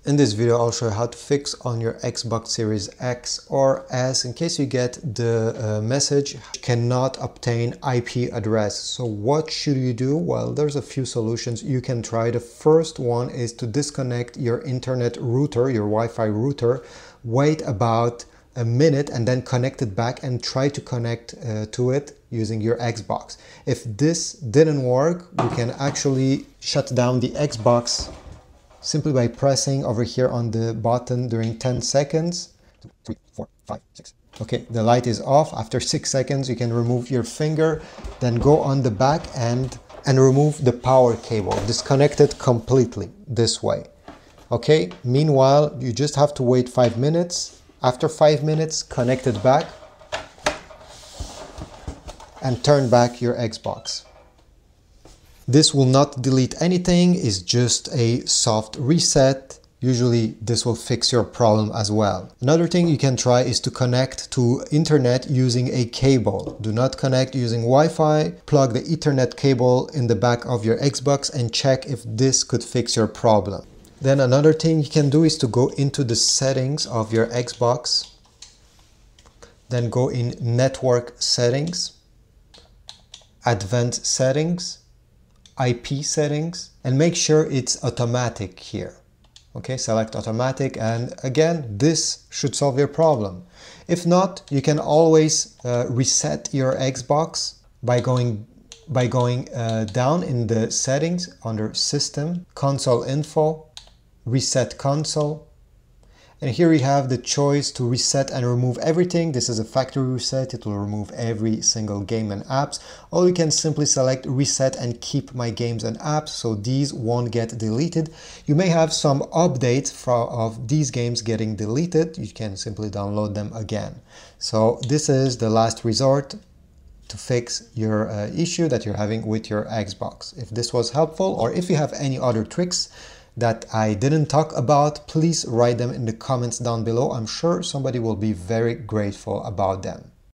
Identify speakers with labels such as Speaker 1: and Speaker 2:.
Speaker 1: In this video, I'll show you how to fix on your Xbox Series X or S in case you get the message cannot obtain IP address. So what should you do? Well, there's a few solutions you can try. The first one is to disconnect your internet router, your Wi-Fi router, wait about a minute and then connect it back and try to connect to it using your Xbox. If this didn't work, you can actually shut down the Xbox simply by pressing over here on the button during 10 seconds. 2, 3, 4, 5, 6. Okay, the light is off. After 6 seconds, you can remove your finger, then go on the back and remove the power cable. Disconnect it completely this way. Okay, meanwhile, you just have to wait 5 minutes. After 5 minutes, connect it back and turn back your Xbox. This will not delete anything, it's just a soft reset. Usually this will fix your problem as well. Another thing you can try is to connect to internet using a cable. Do not connect using Wi-Fi. Plug the Ethernet cable in the back of your Xbox and check if this could fix your problem. Then another thing you can do is to go into the settings of your Xbox. Then go in Network Settings, Advanced Settings, IP settings, and make sure it's automatic here. Okay, select automatic, and again, this should solve your problem. If not, you can always reset your Xbox by going down in the settings under System, Console Info, Reset Console. And here we have the choice to reset and remove everything. This is a factory reset. It will remove every single game and apps. Or you can simply select reset and keep my games and apps, so these won't get deleted. You may have some updates of these games getting deleted. You can simply download them again. So this is the last resort to fix your issue that you're having with your Xbox. If this was helpful, or if you have any other tricks that I didn't talk about, please write them in the comments down below. I'm sure somebody will be very grateful about them.